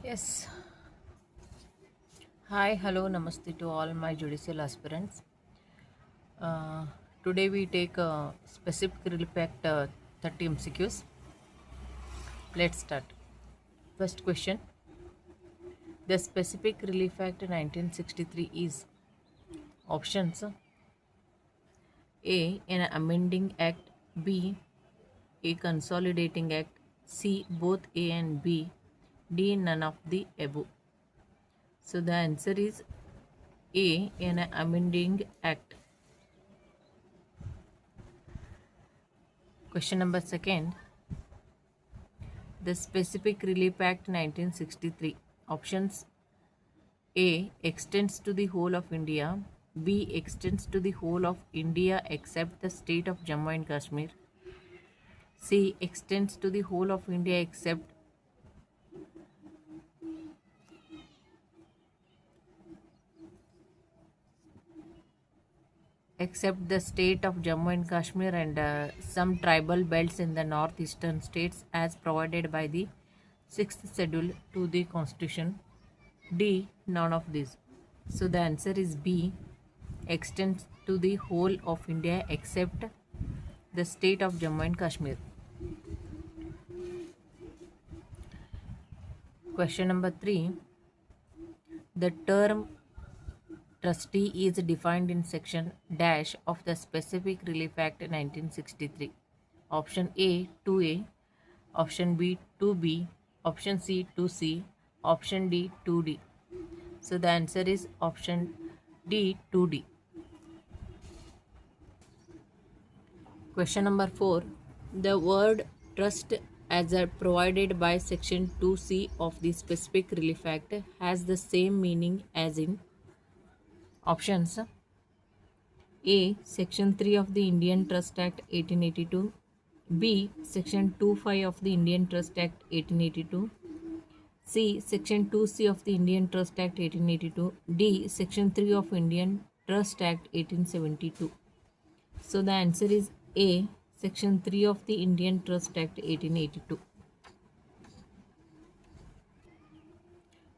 Yes. Hi, hello, namaste to all my judicial aspirants. Uh, Today we take specific relief act 30 MCQs. Let's start. First question. The specific relief act 1963 is options A. An amending act, B. A consolidating act, C. Both A and B, D. None of the above. So the answer is A. An amending act. Question number second. The Specific Relief Act 1963. Options A. Extends to the whole of India. B. Extends to the whole of India except the state of Jammu and Kashmir. C. Extends to the whole of India except the state of Jammu and Kashmir and some tribal belts in the northeastern states as provided by the 6th schedule to the constitution. D. None of these. So the answer is B. Extends to the whole of India except the state of Jammu and Kashmir. Question number 3. The term trustee is defined in section dash of the Specific Relief Act 1963. Option A 2A, option B 2B, option C 2C, option D 2D. So the answer is option D 2D. Question number 4. The word trust as provided by section 2C of the Specific Relief Act has the same meaning as in options A. Section 3 of the Indian Trust Act 1882, B. Section 25 of the Indian Trust Act 1882, C. Section 2C of the Indian Trust Act 1882, D. Section 3 of Indian Trust Act 1872. So the answer is A. Section 3 of the Indian Trust Act 1882.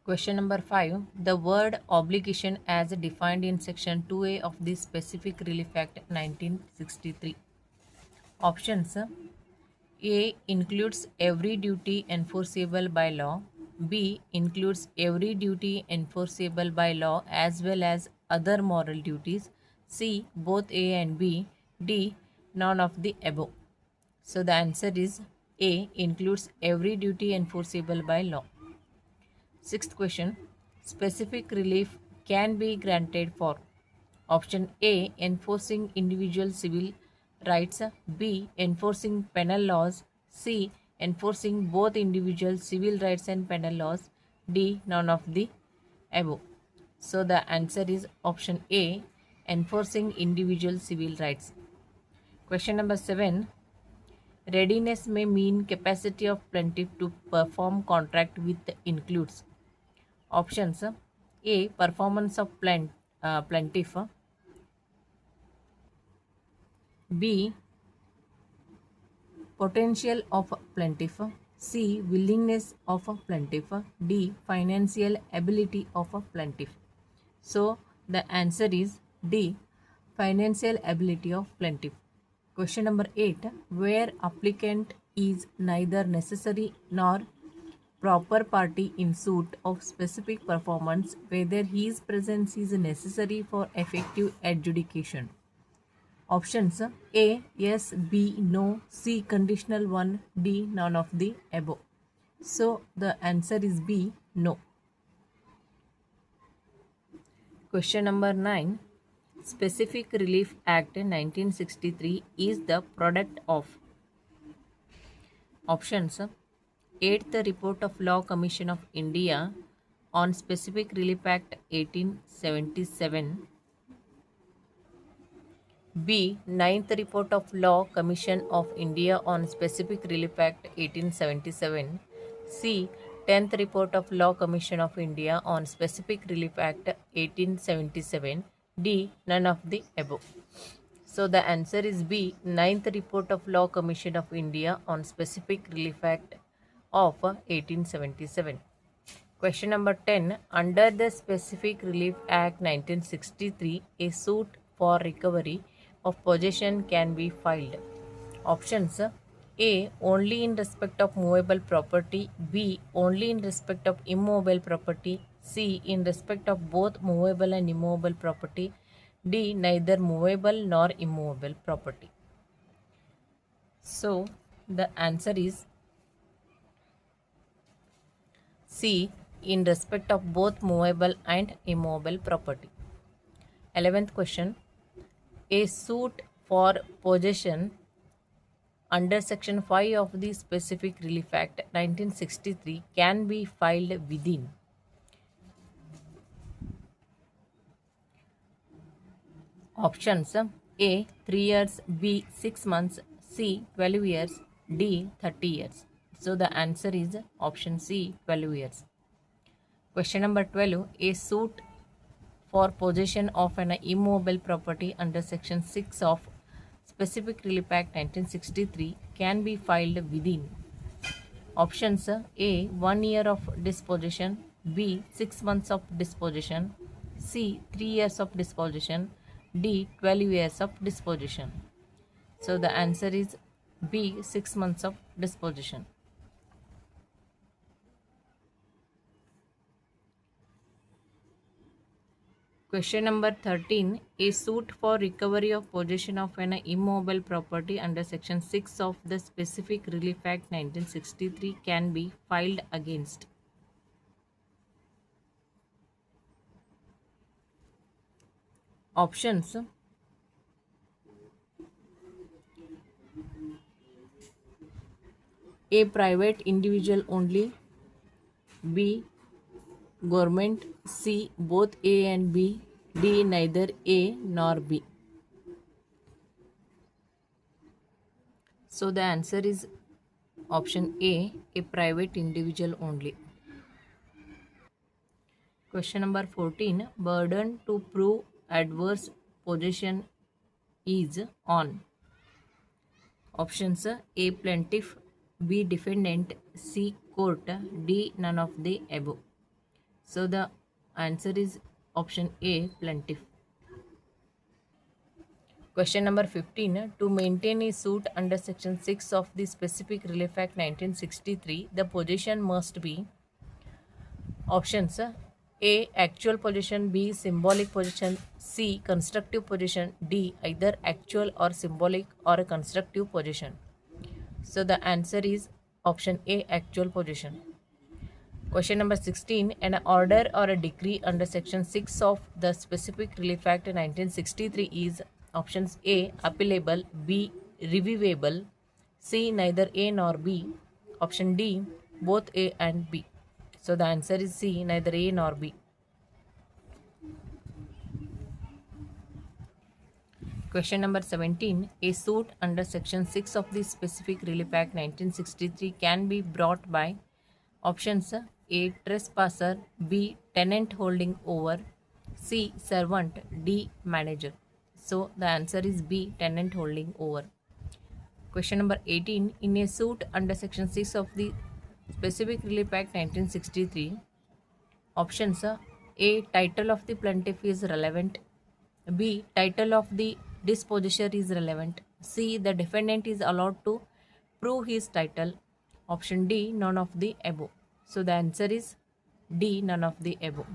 Question number 5. The word obligation as defined in section 2A of the Specific Relief Act 1963. Options A. Includes every duty enforceable by law. B. Includes every duty enforceable by law as well as other moral duties. C. Both A and B. D. None of the above. So the answer is A. Includes every duty enforceable by law. Sixth question. Specific relief can be granted for option A. Enforcing individual civil rights, B. Enforcing penal laws, C. Enforcing both individual civil rights and penal laws, D. None of the above. So the answer is option A. Enforcing individual civil rights. Question number 7. Readiness may mean capacity of plaintiff to perform contract with includes options A. Performance of plaintiff, B. Potential of plaintiff, C. Willingness of a plaintiff, D. Financial ability of a plaintiff. So the answer is D. Financial ability of plaintiff. Question number 8. Where applicant is neither necessary nor proper party in suit of specific performance, whether his presence is necessary for effective adjudication. Options A. Yes, B. No, C. Conditional one, D. None of the above. So the answer is B. No. Question number 9. Specific Relief Act 1963 is the product of options 8th Report of Law Commission of India on Specific Relief Act 1877, B. 9th Report of Law Commission of India on Specific Relief Act 1877, C. 10th Report of Law Commission of India on Specific Relief Act 1877, D. None of the above. So the answer is B. 9th Report of Law Commission of India on Specific Relief Act of 1877. Question number 10. Under the Specific Relief Act 1963, a suit for recovery of possession can be filed. Options: A. Only in respect of movable property. B. Only in respect of immovable property. C. In respect of both movable and immovable property. D. Neither movable nor immovable property. So, the answer is C. In respect of both movable and immovable property. 11th question. A suit for possession under Section 5 of the Specific Relief Act 1963 can be filed within. Options: A. 3 years. B. 6 months. C. 12 years. D. 30 years. So the answer is option C, 12 years. Question number 12. A suit for possession of an immovable property under Section 6 of Specific Relief Act 1963 can be filed within. Options: A. 1 year of disposition. B. 6 months of disposition. C. 3 years of disposition. D. 12 years of disposition. So the answer is B. 6 months of disposition. Question number 13. A suit for recovery of possession of an immovable property under Section 6 of the Specific Relief Act 1963 can be filed against. Options: A. Private individual only. B. Government. C. Both A and B. D. Neither A nor B. So the answer is option A. A private individual only. Question number 14. Burden to prove adverse possession is on. Options: A. Plaintiff. B. Defendant. C. Court. D. None of the above. So the answer is option A, plaintiff. Question number 15. To maintain a suit under Section 6 of the Specific Relief Act 1963, the possession must be. Options: A. Actual possession. B. Symbolic possession. C. Constructive possession. D. Either actual or symbolic or a constructive possession. So the answer is option A, actual possession. Question number 16. An order or a decree under Section 6 of the Specific Relief Act 1963 is options: A. Appealable. B. Reviewable. C. Neither A nor B. Option D. Both A and B. So the answer is C, neither A nor B. Question number 17. A suit under Section 6 of the Specific Relief Act 1963 can be brought by options: A. Trespasser. B. Tenant holding over. C. Servant. D. Manager. So the answer is B, tenant holding over. Question number 18. In a suit under Section 6 of the Specific Relief Act 1963, options: A. Title of the plaintiff is relevant. B. Title of the dispossessor is relevant. C. The defendant is allowed to prove his title. Option D. None of the above. So the answer is D. None of the above.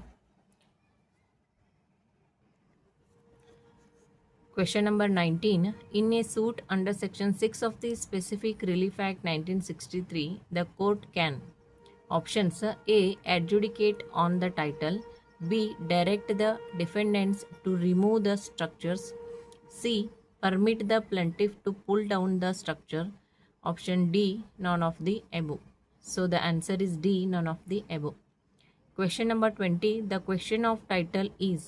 Question number 19. In a suit under Section 6 of the Specific Relief Act 1963, the court can. Options: A. Adjudicate on the title. B. Direct the defendants to remove the structures. C. Permit the plaintiff to pull down the structure. Option D. None of the above. So the answer is D. None of the above. Question number 20. The question of title is.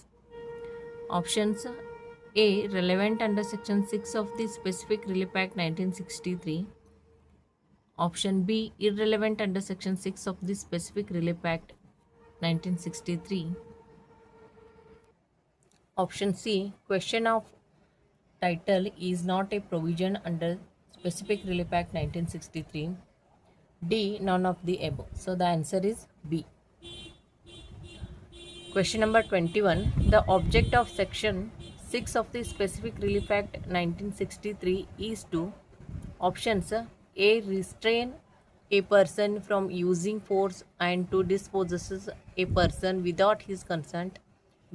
Options: A. Relevant under Section 6 of the Specific Relief Act 1963. Option B. Irrelevant under Section 6 of the Specific Relief Act 1963. Option C. Question of title is not a provision under Specific Relief Act 1963. D. None of the above. So the answer is B. Question number 21. The object of section 6 of the Specific Relief Act 1963 is to options A. Restrain a person from using force and to dispossess a person without his consent.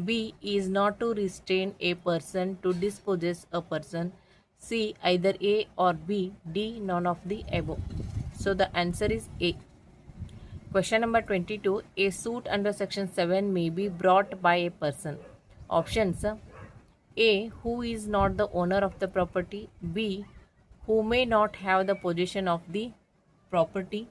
B. Is not to restrain a person to dispossess a person. C. Either A or B. D. None of the above. So the answer is A. Question number 22. A suit under section 7 may be brought by a person. Options A. Who is not the owner of the property. B. Who may not have the possession of the property.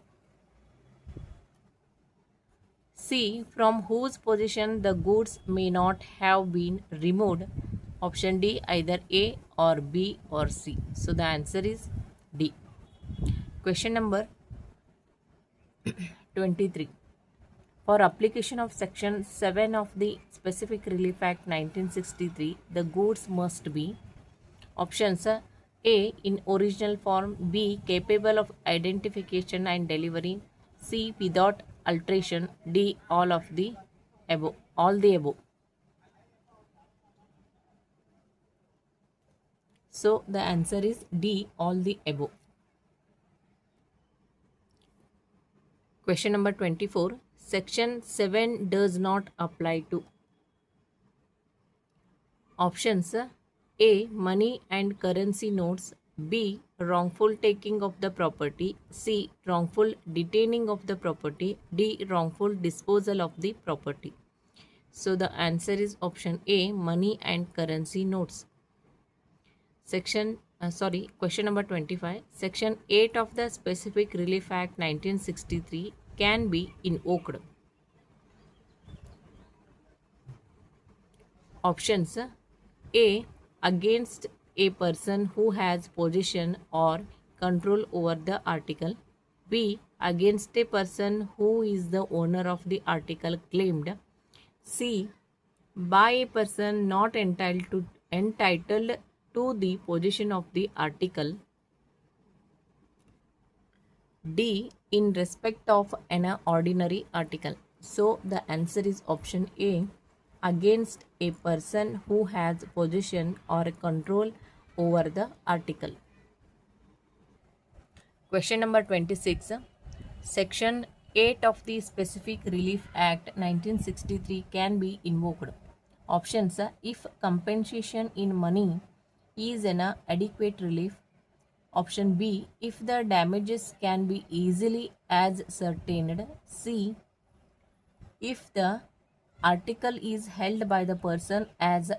C. From whose possession the goods may not have been removed. Option D. Either A or B or C. So the answer is D. Question number 23. For application of Section 7 of the Specific Relief Act 1963, the goods must be options A. In original form. B. Capable of identification and delivery. C. Without alteration. D. All of the above. All the above. So the answer is D. All the above. Question number 24. Section 7 does not apply to options A. Money and currency notes. B. Wrongful taking of the property. C. Wrongful detaining of the property. D. Wrongful disposal of the property. So the answer is option A. Money and currency notes. Question number 25. Section 8 of the Specific Relief Act 1963 can be invoked. Options A. Against a person who has possession or control over the article. B. Against a person who is the owner of the article claimed. C. By a person not entitled to the possession of the article. D. In respect of an ordinary article. So the answer is option A. Against a person who has possession or control over the article. Question number 26. Section 8 of the Specific Relief Act 1963 can be invoked. Options if compensation in money is an adequate relief. Option B. If the damages can be easily ascertained. C. If the article is held by the person as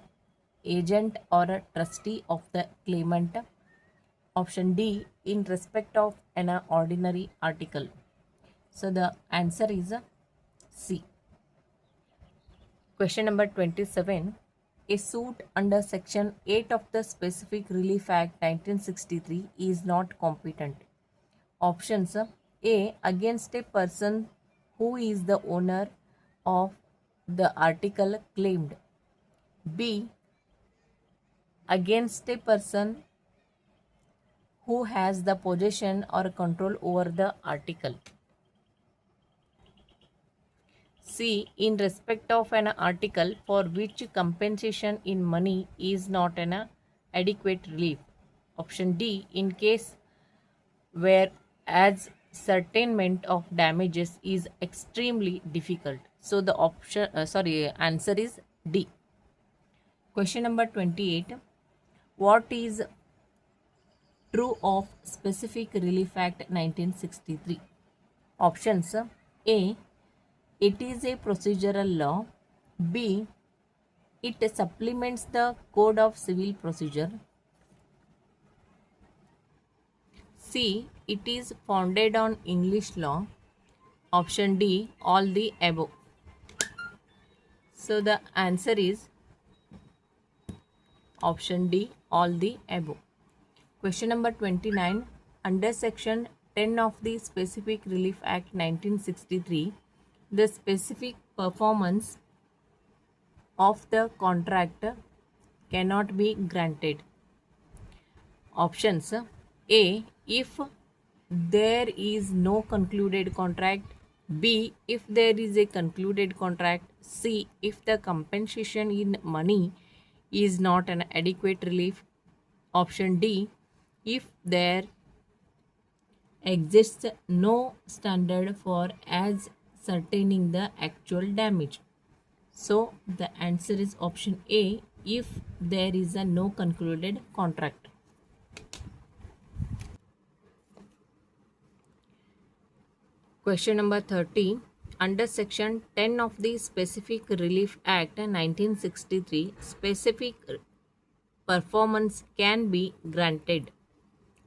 agent or a trustee of the claimant. Option D. In respect of an ordinary article. So the answer is C. Question number 27. A suit under Section 8 of the Specific Relief Act 1963 is not competent. Options A. Against a person who is the owner of the article claimed. B. Against a person who has the possession or control over the article. C. In respect of an article for which compensation in money is not an adequate relief. Option D. In case where ascertainment of damages is extremely difficult. So the answer is D. Question number 28. What is true of Specific Relief Act 1963? Options A. It is a procedural law. B. It supplements the Code of Civil Procedure. C. It is founded on English law. Option D. All the above. So the answer is option D. All the above. Question number 29. Under Section 10 of the Specific Relief Act 1963, the specific performance of the contract cannot be granted. Options A. If there is no concluded contract. B. If there is a concluded contract. C. If the compensation in money is not an adequate relief. Option D. If there exists no standard for ascertaining the actual damage. So the answer is option A, if there is a no concluded contract. Question number 30. Under section 10 of the Specific Relief Act 1963, specific performance can be granted.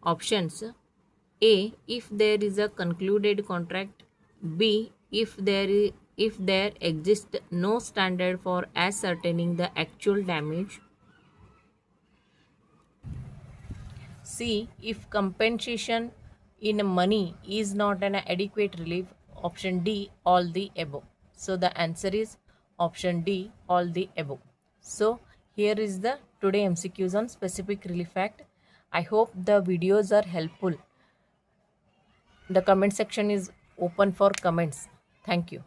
Options: A. If there is a concluded contract. B. If there exists no standard for ascertaining the actual damage. C. If compensation in money is not an adequate relief. Option D. All the above. So the answer is option D. All the above. So here is the today MCQs on Specific Relief Act. I hope the videos are helpful. The comment section is open for comments. Thank you.